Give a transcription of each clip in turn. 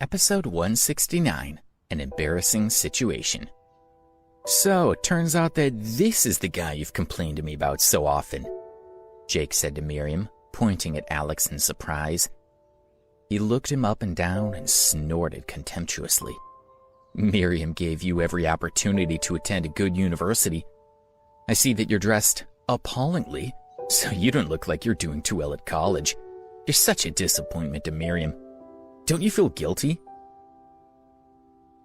Episode 169, An Embarrassing Situation. So, it turns out that this is the guy you've complained to me about so often, Jake said to Miriam, pointing at Alex in surprise. He looked him up and down and snorted contemptuously. Miriam gave you every opportunity to attend a good university. I see that you're dressed appallingly, so you don't look like you're doing too well at college. You're such a disappointment to Miriam. Don't you feel guilty?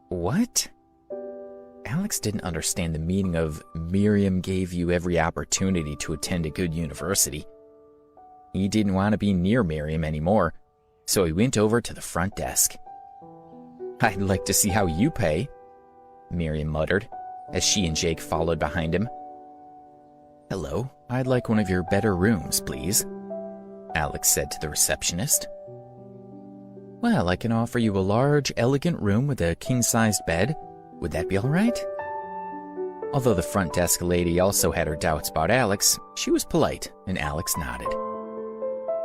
What? Alex didn't understand the meaning of Miriam gave you every opportunity to attend a good university. He didn't want to be near Miriam anymore, so he went over to the front desk. I'd like to see how you pay, Miriam muttered, as she and Jake followed behind him. Hello, I'd like one of your better rooms, please, Alex said to the receptionist. Well, I can offer you a large, elegant room with a king-sized bed. Would that be all right? Although the front desk lady also had her doubts about Alex, she was polite, and Alex nodded.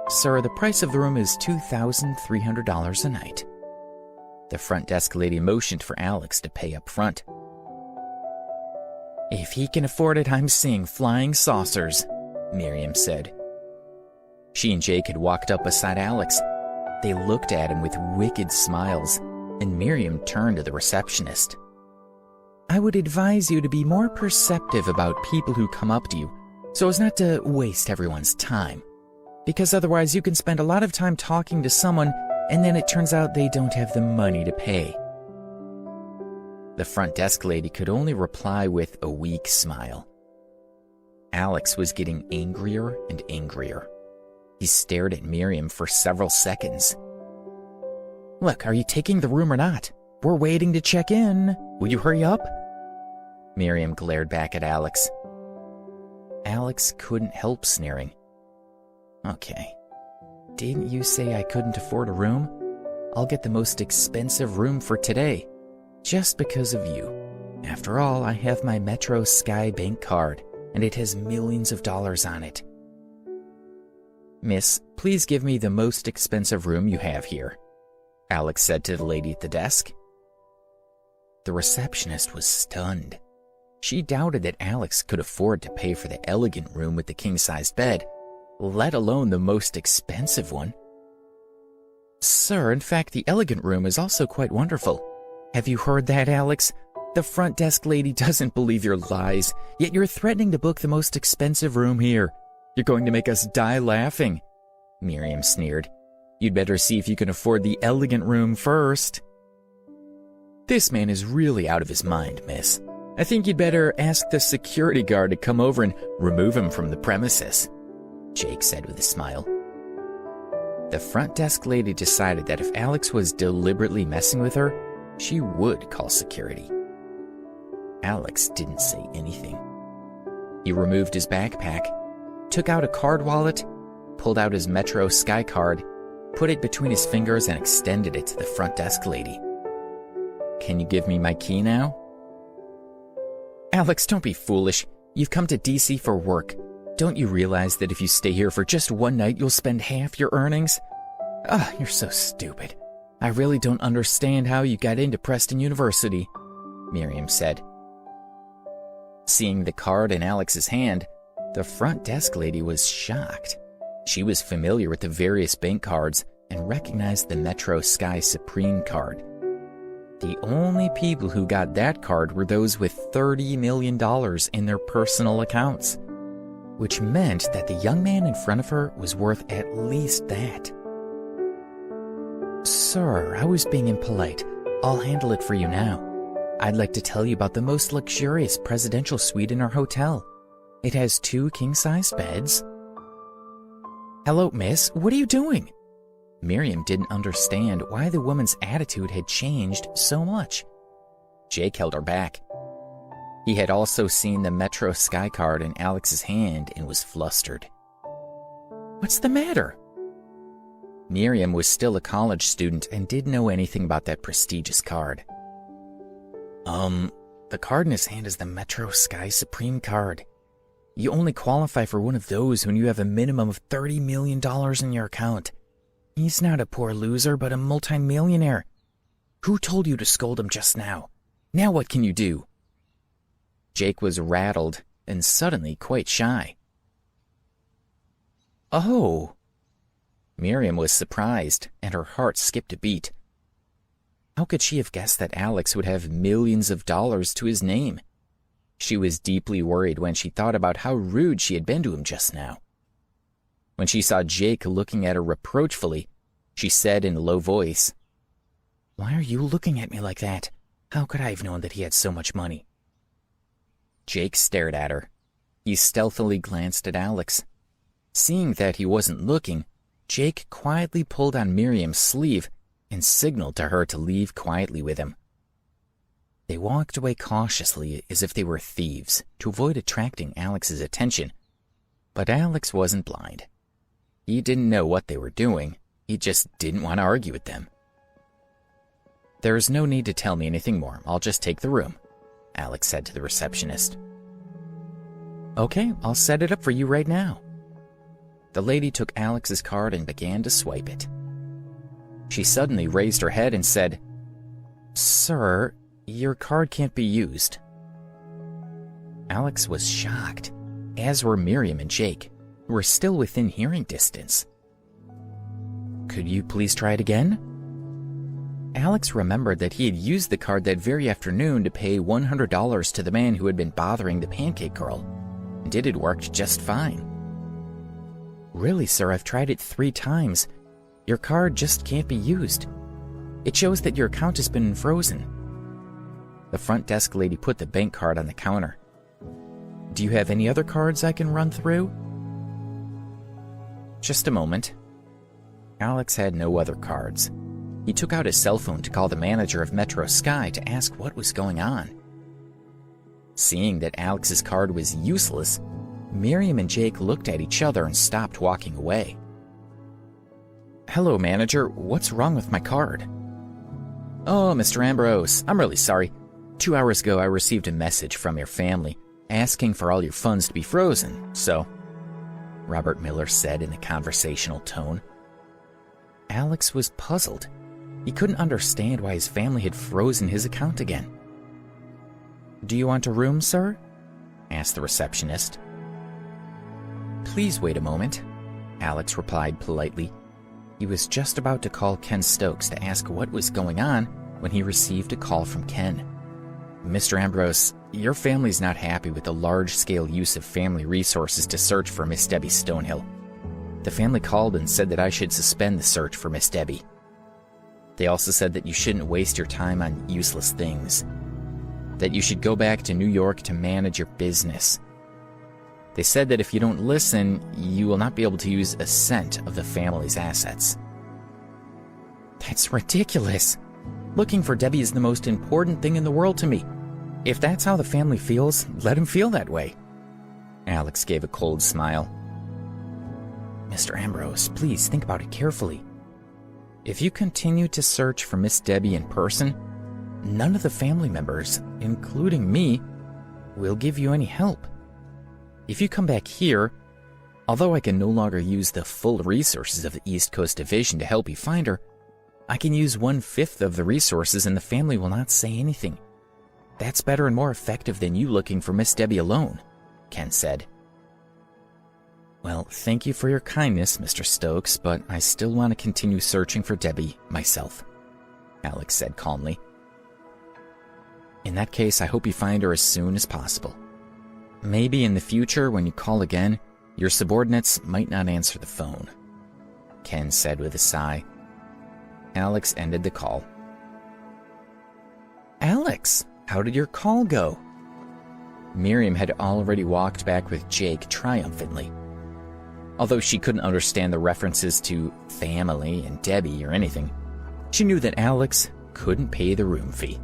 Sir, the price of the room is $2,300 a night. The front desk lady motioned for Alex to pay up front. If he can afford it, I'm seeing flying saucers, Miriam said. She and Jake had walked up beside Alex. They looked at him with wicked smiles, and Miriam turned to the receptionist. I would advise you to be more perceptive about people who come up to you, so as not to waste everyone's time. Because otherwise you can spend a lot of time talking to someone, and then it turns out they don't have the money to pay. The front desk lady could only reply with a weak smile. Alex was getting angrier and angrier. He stared at Miriam for several seconds. Look, are you taking the room or not? We're waiting to check in. Will you hurry up? Miriam glared back at Alex. Alex couldn't help sneering. Okay. Didn't you say I couldn't afford a room? I'll get the most expensive room for today, just because of you. After all, I have my Metro Sky Bank card, and it has millions of dollars on it. Miss, please give me the most expensive room you have here, Alex said to the lady at the desk. The receptionist was stunned. She doubted that Alex could afford to pay for the elegant room with the king-sized bed, let alone the most expensive one. Sir, in fact, the elegant room is also quite wonderful. Have you heard that, Alex? The front desk lady doesn't believe your lies, yet you're threatening to book the most expensive room here. You're going to make us die laughing, Miriam sneered. You'd better see if you can afford the elegant room first. This man is really out of his mind, miss. I think you'd better ask the security guard to come over and remove him from the premises, Jake said with a smile. The front desk lady decided that if Alex was deliberately messing with her, she would call security. Alex didn't say anything. He removed his backpack, took out a card wallet, pulled out his Metro Sky card, put it between his fingers and extended it to the front desk lady. Can you give me my key now? Alex, don't be foolish. You've come to DC for work. Don't you realize that if you stay here for just one night, you'll spend half your earnings? You're so stupid. I really don't understand how you got into Preston University, Miriam said. Seeing the card in Alex's hand, the front desk lady was shocked. She was familiar with the various bank cards and recognized the Metro Sky Supreme card. The only people who got that card were those with $30 million in their personal accounts, which meant that the young man in front of her was worth at least that. Sir, I was being impolite. I'll handle it for you now. I'd like to tell you about the most luxurious presidential suite in our hotel. It has 2 king-size beds. Hello, miss. What are you doing? Miriam didn't understand why the woman's attitude had changed so much. Jake held her back. He had also seen the Metro Sky card in Alex's hand and was flustered. What's the matter? Miriam was still a college student and didn't know anything about that prestigious card. The card in his hand is the Metro Sky Supreme card. You only qualify for one of those when you have a minimum of $30 million in your account. He's not a poor loser, but a multimillionaire. Who told you to scold him just now? Now what can you do? Jake was rattled and suddenly quite shy. Oh! Miriam was surprised, and her heart skipped a beat. How could she have guessed that Alex would have millions of dollars to his name? She was deeply worried when she thought about how rude she had been to him just now. When she saw Jake looking at her reproachfully, she said in a low voice, "Why are you looking at me like that? How could I have known that he had so much money?" Jake stared at her. He stealthily glanced at Alex. Seeing that he wasn't looking, Jake quietly pulled on Miriam's sleeve and signaled to her to leave quietly with him. They walked away cautiously as if they were thieves to avoid attracting Alex's attention. But Alex wasn't blind. He didn't know what they were doing. He just didn't want to argue with them. "There is no need to tell me anything more. I'll just take the room," Alex said to the receptionist. "Okay, I'll set it up for you right now." The lady took Alex's card and began to swipe it. She suddenly raised her head and said, "Sir, your card can't be used." Alex was shocked, as were Miriam and Jake, who were still within hearing distance. "Could you please try it again?" Alex remembered that he had used the card that very afternoon to pay $100 to the man who had been bothering the pancake girl, and it had worked just fine. "Really, sir, I've tried it 3 times. Your card just can't be used. It shows that your account has been frozen." The front desk lady put the bank card on the counter. "Do you have any other cards I can run through?" "Just a moment." Alex had no other cards. He took out his cell phone to call the manager of Metro Sky to ask what was going on. Seeing that Alex's card was useless, Miriam and Jake looked at each other and stopped walking away. "Hello, manager. What's wrong with my card?" "Oh, Mr. Ambrose, I'm really sorry. 2 hours ago I received a message from your family asking for all your funds to be frozen, so," Robert Miller said in a conversational tone. Alex was puzzled. He couldn't understand why his family had frozen his account again. "Do you want a room, sir?" asked the receptionist. "Please wait a moment," Alex replied politely. He was just about to call Ken Stokes to ask what was going on when he received a call from Ken. "Mr. Ambrose, your family's not happy with the large-scale use of family resources to search for Miss Debbie Stonehill. The family called and said that I should suspend the search for Miss Debbie. They also said that you shouldn't waste your time on useless things. That you should go back to New York to manage your business. They said that if you don't listen, you will not be able to use a cent of the family's assets." "That's ridiculous. Looking for Debbie is the most important thing in the world to me. If that's how the family feels, let him feel that way." Alex gave a cold smile. "Mr. Ambrose, please think about it carefully. If you continue to search for Miss Debbie in person, none of the family members, including me, will give you any help. If you come back here, although I can no longer use the full resources of the East Coast Division to help you find her, I can use 1/5 of the resources and the family will not say anything. That's better and more effective than you looking for Miss Debbie alone," Ken said. "Well, thank you for your kindness, Mr. Stokes, but I still want to continue searching for Debbie myself," Alex said calmly. "In that case, I hope you find her as soon as possible. Maybe in the future, when you call again, your subordinates might not answer the phone," Ken said with a sigh. Alex ended the call. "Alex, how did your call go?" Miriam had already walked back with Jake triumphantly. Although she couldn't understand the references to family and Debbie or anything, she knew that Alex couldn't pay the room fee.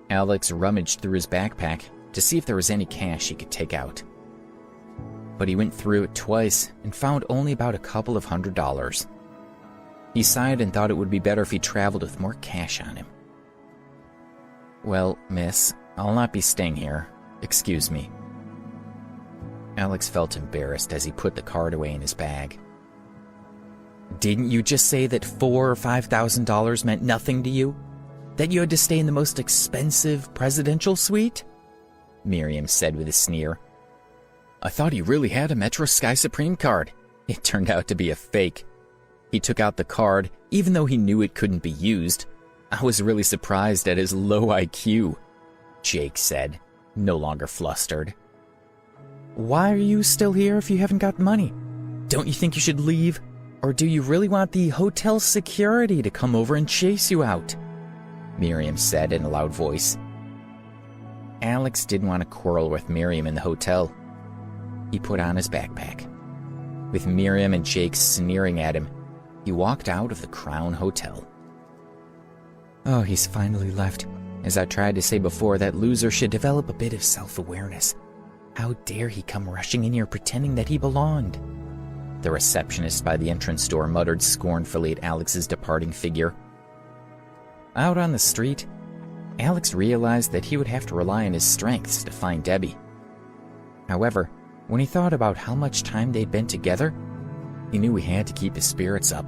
Alex rummaged through his backpack to see if there was any cash he could take out. But he went through it twice and found only about a couple of $100. He sighed and thought it would be better if he traveled with more cash on him. "Well, miss, I'll not be staying here. Excuse me." Alex felt embarrassed as he put the card away in his bag. Didn't you just say that $4,000 or $5,000 meant nothing to you? That you had to stay in the most expensive presidential suite? Miriam said with a sneer. I thought he really had a Metro Sky Supreme card. It turned out to be a fake. He took out the card, even though he knew it couldn't be used. I was really surprised at his low IQ, Jake said, no longer flustered. Why are you still here if you haven't got money? Don't you think you should leave? Or do you really want the hotel security to come over and chase you out? Miriam said in a loud voice. Alex didn't want to quarrel with Miriam in the hotel. He put on his backpack. With Miriam and Jake sneering at him, he walked out of the Crown Hotel. Oh, he's finally left. As I tried to say before, that loser should develop a bit of self-awareness. How dare he come rushing in here pretending that he belonged? The receptionist by the entrance door muttered scornfully at Alex's departing figure. Out on the street, Alex realized that he would have to rely on his strengths to find Debbie. However, when he thought about how much time they'd been together, he knew he had to keep his spirits up.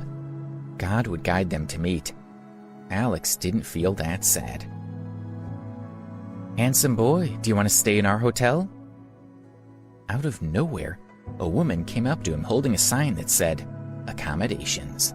God would guide them to meet. Alex didn't feel that sad. Handsome boy, do you want to stay in our hotel? Out of nowhere, a woman came up to him holding a sign that said, Accommodations.